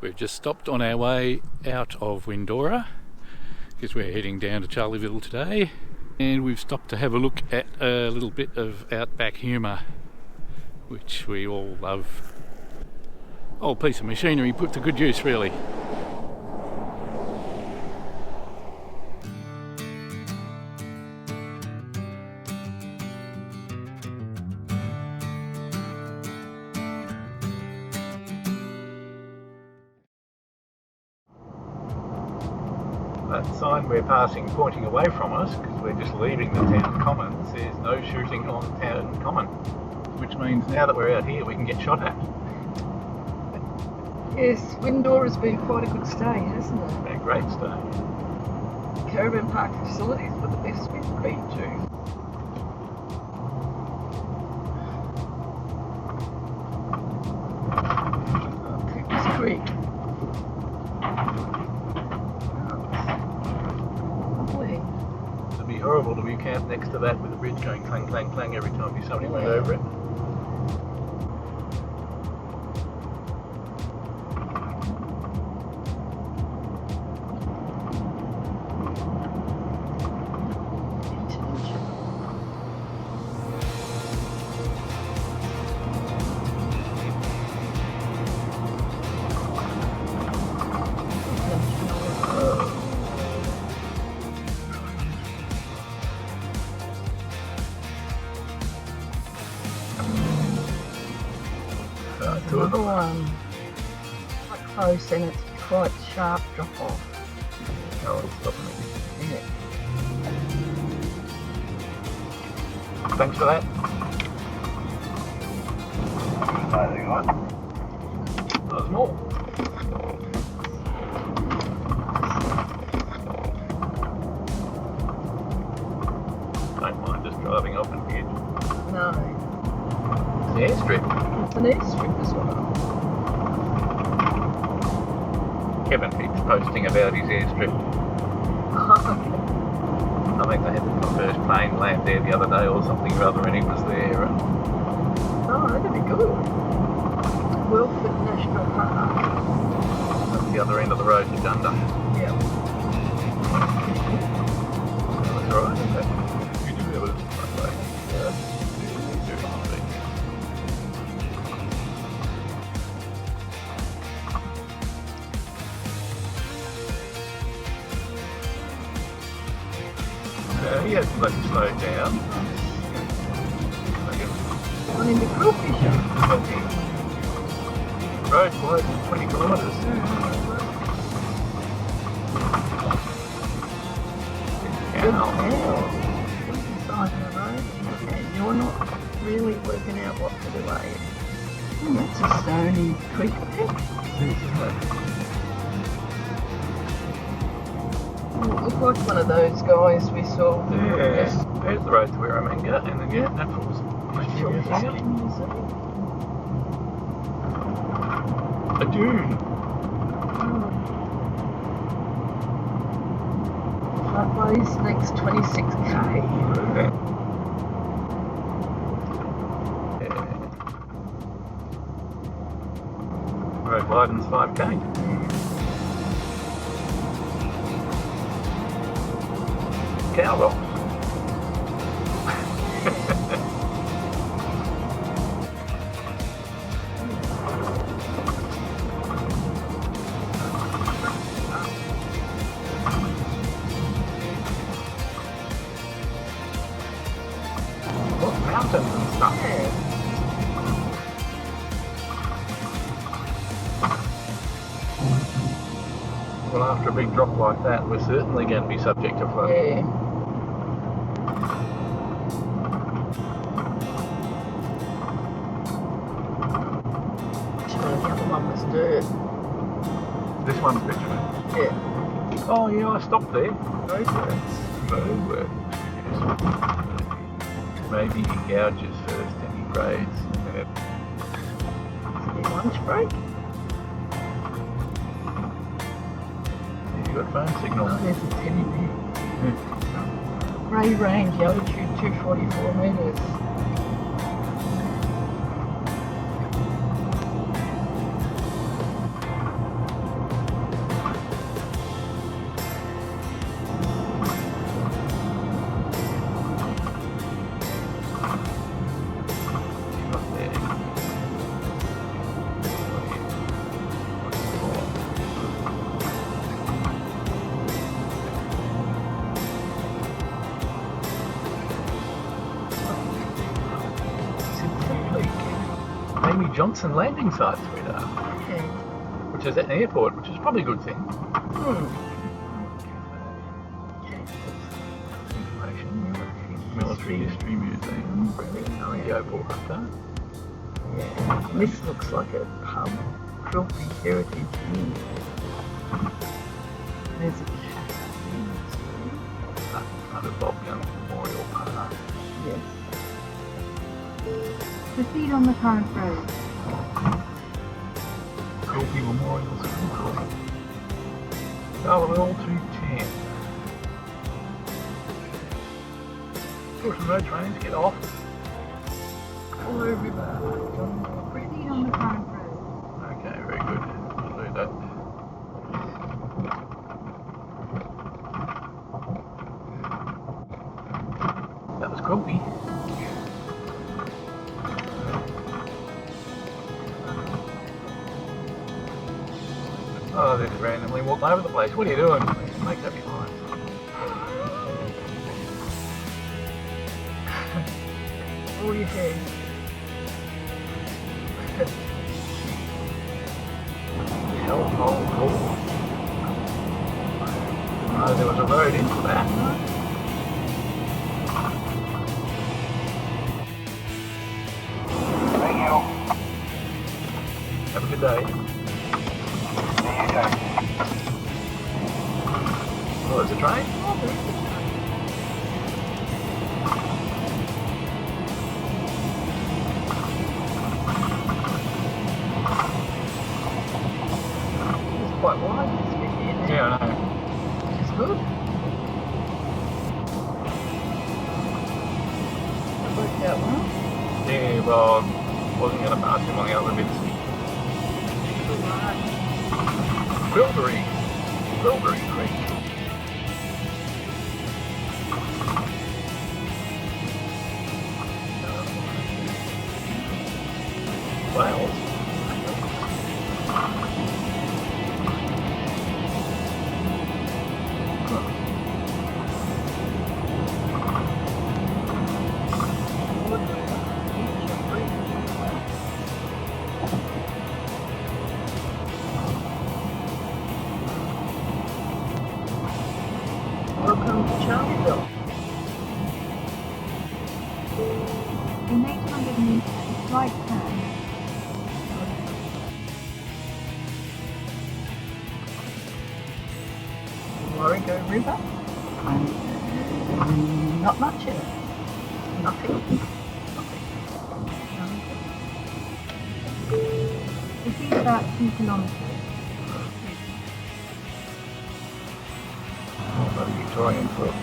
We've just stopped on our way out of Windora because we're heading down to Charleville today, and we've stopped to have a look at a little bit of outback humour, which we all love. Old piece of machinery put to good use, really. That sign we're passing pointing away from us, because we're just leaving the town common, says no shooting on town common, which means now that we're out here we can get shot at. Yes, Windora's been quite a good stay, hasn't it? A great stay. Caravan park facilities were the best we've been to. Cooper's Creek. Lovely. It'd be horrible to be camped next to that with a bridge going clang, clang, clang every time somebody went over it. Another one. Quite close, and it's quite sharp drop off. Oh, it's stopping me. Yeah. Thanks for that. There you go. There's more. Don't mind just driving off and edge. No. The airstrip. It's an airstrip as well. Kevin keeps posting about his airstrip. I think they had the first plane land there the other day or something or other, and he was there. And Oh, that'd be good. Wilford National Park. that's the other end of the road to Dunda. Yeah. That's alright, isn't it? You do have it that way. Yeah. He has to let it slow down. On into Quillfisher. Road wide 20 kilometres. Good hell. Side of the road, and you're not really working out what to do, are you? Oh, that's a stony creek bed. Look like one of those guys we saw. Yeah, there's the road to Wirramanga, and then that falls. A dune. Flatways next 26k. Yeah. Road widens 5k. Cow rocks. What mountains and stuff. Well, after a big drop like that, we're certainly going to be subject to flooding. Yeah. Actually, the other one was dirt. This one's bitumen. Yeah. Oh yeah, I stopped there. Roadworks. Roadworks. Maybe he gouges first and he grades. Your lunch break? You got phone signal. Oh, there's a teddy bear. Grey range, altitude 244 metres. Johnson landing site, sweetheart, Yeah. which is at an airport, which is probably a good thing. Information, Military History Museum, Radio Port Hunter. Yeah. This looks like a pub. Quilty Heritage Inn. There's a cafe. Under Bob Young Memorial Park. Yes. Proceed on the current road. Quilty Memorial School. Charleville 210. Shorten road trains, get off. Follow river. Proceed on the current road. Okay, very good. We'll do that. That was Quilty. Oh, they're just randomly walking over the place. What are you doing? Make up your mind. All your hair. Hellhole Court. Oh, there was a road into that. Thank you. Have a good day. There you go. Oh, there's a train? Oh, there is a train. It's quite wide, this bit here. Yeah, I know. Which is good. It worked out well. Yeah, well, wasn't going to pass him on the other bits. Quilbury Creek. Wales. Welcome to Charleville. In 800 meters, right turn. Warrego River. Not much in it. Nothing. Proceed about 2 kilometers. Oh, Victorian foot.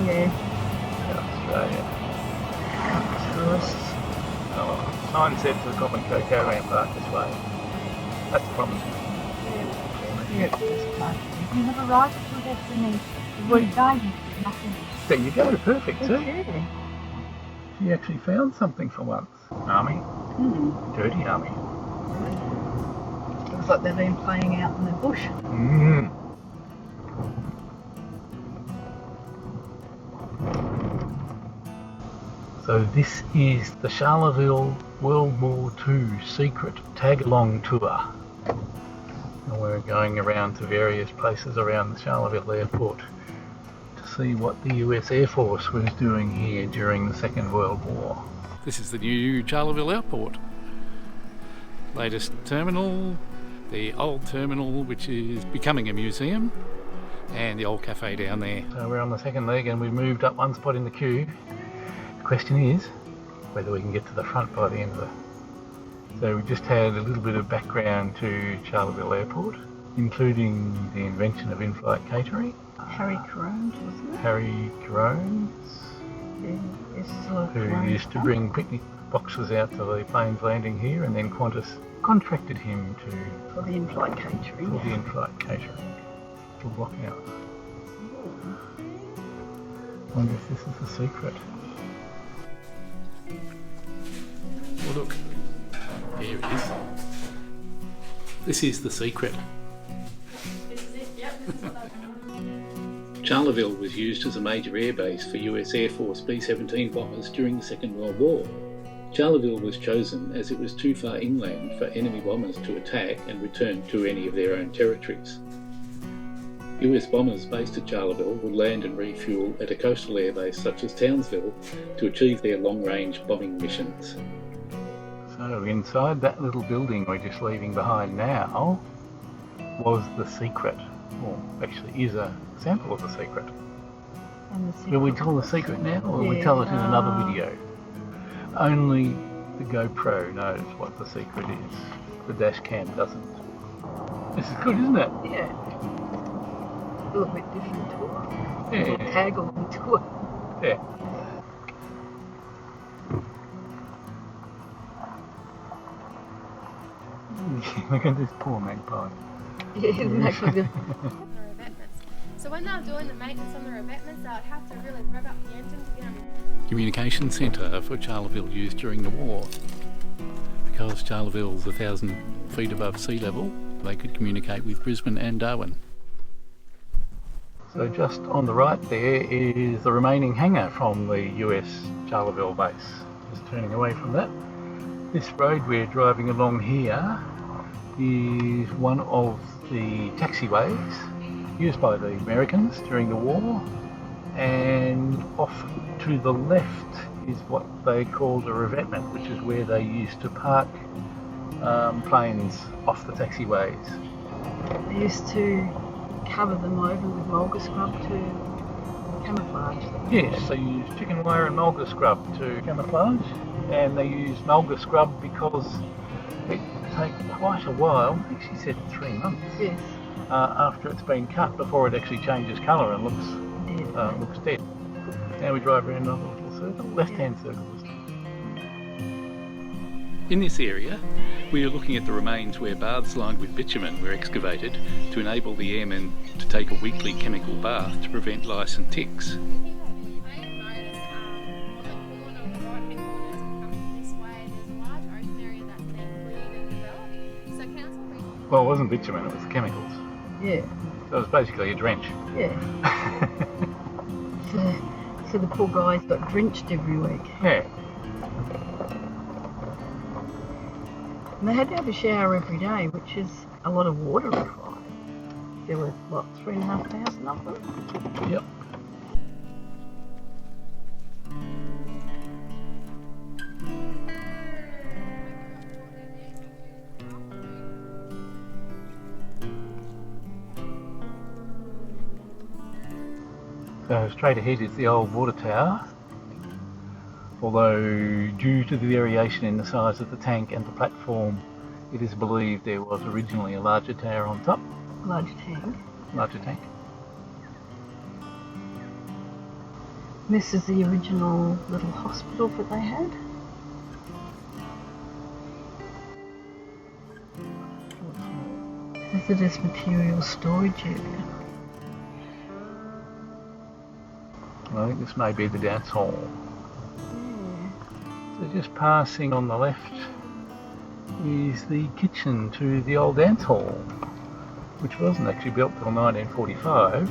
Yeah. Australia. Tourists. Oh, sign said to the Common Caravan Park this way. That's promising. Yeah, this part. You have arrived at your destination. The route guidance is not finished. There you go, perfect, see? Okay. She actually found something for once. Army. Dirty army. Looks like they've been playing out in the bush. So this is the Charleville World War II secret tag-along tour. And we're going around to various places around the Charleville airport to see what the US Air Force was doing here during the Second World War. This is the new Charleville Airport. Latest terminal, the old terminal which is becoming a museum, and the old cafe down there. So we're on the second leg and we've moved up one spot in the queue. The question is whether we can get to the front by the end of the... So we just had a little bit of background to Charleville Airport, including the invention of in-flight catering. Harry Crones, wasn't it? Harry Crones, Yeah, who used to bring picnic boxes out to the planes landing here, and then Qantas contracted him for the in-flight catering. for the in-flight catering. Little block out. I wonder if this is the secret. Well, look, here it is. This is the secret. This is it, yep, this is what I've done. Charleville was used as a major airbase for US Air Force B-17 bombers during the Second World War. Charleville was chosen as it was too far inland for enemy bombers to attack and return to any of their own territories. US bombers based at Charleville would land and refuel at a coastal airbase such as Townsville to achieve their long-range bombing missions. So inside that little building we're just leaving behind now was the secret, or actually is a sample of the secret. And the Will we tell the secret now, or will we tell it in another video? Only the GoPro knows what the secret is. The dash cam doesn't. This is good, isn't it? Yeah. A little bit different to it. Yeah. A little tag along to it. Yeah. Look at this poor magpie. Yeah, isn't that good? On the revetments. So when they were doing the maintenance on the revetments, they would have to really rev up the engine to get them. Communication centre for Charleville used during the war. Because Charleville's 1,000 feet above sea level, they could communicate with Brisbane and Darwin. So just on the right there is the remaining hangar from the US Charleville base. Just turning away from that. This road we're driving along here is one of the taxiways used by the Americans during the war, and off to the left is what they called a revetment, which is where they used to park planes off the taxiways. They used to cover them over with mulga scrub to camouflage them. Yes, they used chicken wire and mulga scrub to camouflage, and they used mulga scrub because it takes quite a while, I think she said 3 months, Yes. after it's been cut before it actually changes colour and looks dead. Now we drive around another little circle, left-hand circle. In this area, we are looking at the remains where baths lined with bitumen were excavated to enable the airmen to take a weekly chemical bath to prevent lice and ticks. You may have noticed on the corner, the right-hand corner, as we're coming this way, there's a large open area that's been cleared and developed. So council recently... Well, it wasn't bitumen, it was chemicals. Yeah. So it was basically a drench. Yeah. So the poor guys got drenched every week. Yeah. And they had to have a shower every day, which is a lot of water required. There were, what, 3,500 of them? Yep. So straight ahead is the old water tower, although due to the variation in the size of the tank and the platform, it is believed there was originally a larger tower on top. Large tank. Larger tank. This is the original little hospital that they had. Hazardous material storage area. I think this may be the dance hall. Yeah. So just passing on the left is the kitchen to the old dance hall, which wasn't actually built till 1945.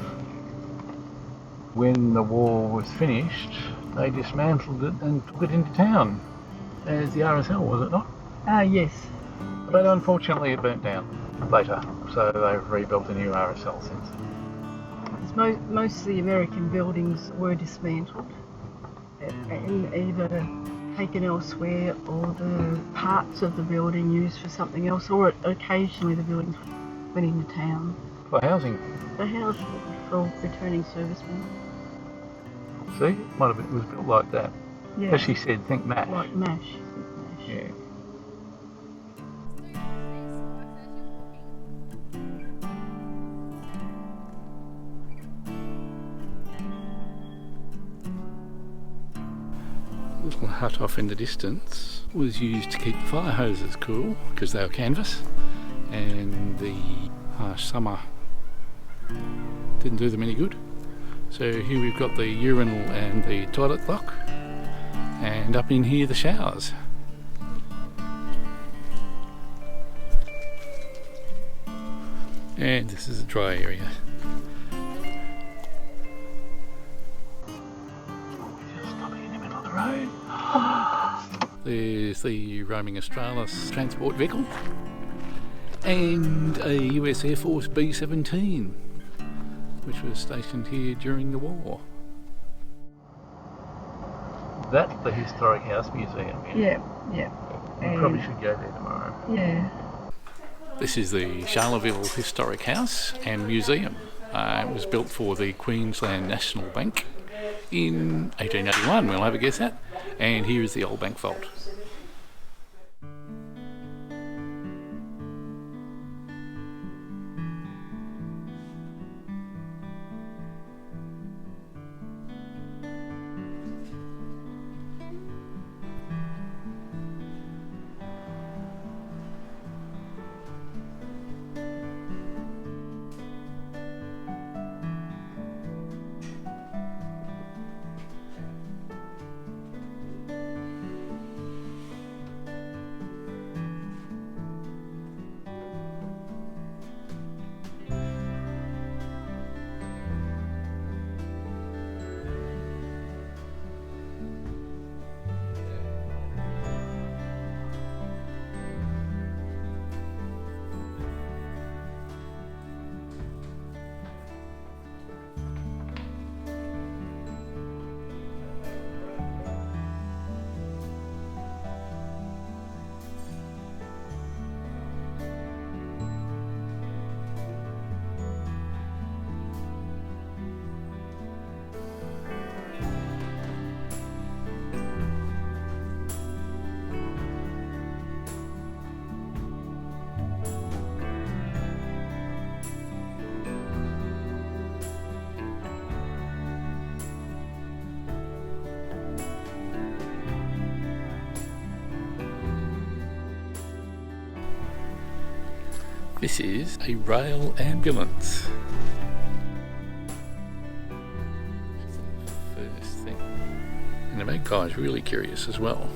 When the war was finished, they dismantled it and took it into town as the RSL, was it not? Ah, yes. But unfortunately it burnt down later, so they've rebuilt a new RSL since. Most of the American buildings were dismantled and either taken elsewhere, or the parts of the building used for something else, or occasionally the buildings went into town. For housing. The house for returning servicemen. See, it might have been, it was built like that. Yeah. As she said, think MASH. Like MASH. Yeah. Little hut off in the distance was used to keep fire hoses cool because they were canvas, and the harsh summer didn't do them any good. So here we've got the urinal and the toilet block, and up in here the showers. And this is a dry area. Just stopping in the middle of the road. There is the Roaming Australis transport vehicle, and a US Air Force B-17, which was stationed here during the war. That's the Historic House Museum. Yeah. We probably should go there tomorrow. Yeah. This is the Charleville Historic House and Museum. It was built for the Queensland National Bank in 1881, we'll have a guess at. And here is the old bank vault. This is a rail ambulance. First thing. And the magpie's really curious as well.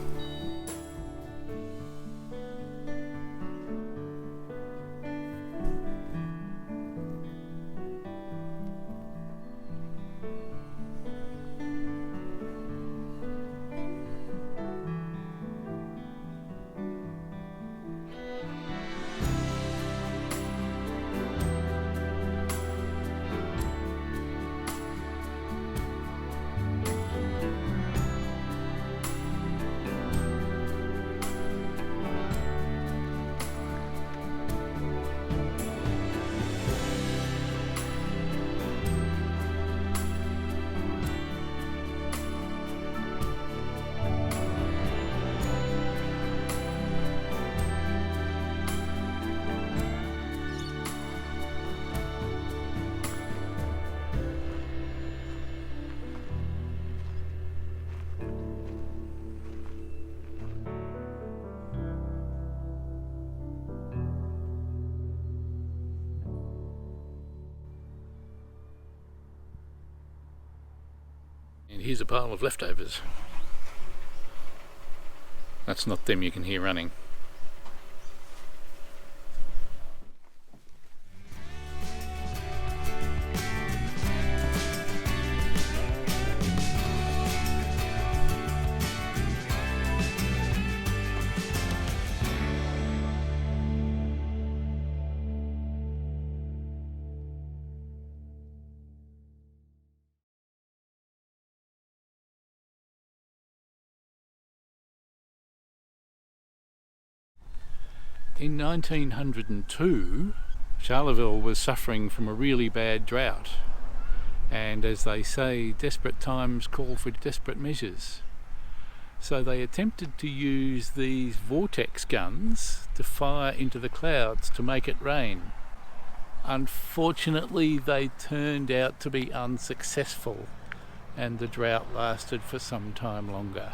And here's a pile of leftovers. That's not them you can hear running. In 1902, Charleville was suffering from a really bad drought, and as they say, desperate times call for desperate measures. So they attempted to use these vortex guns to fire into the clouds to make it rain. Unfortunately, they turned out to be unsuccessful, and the drought lasted for some time longer.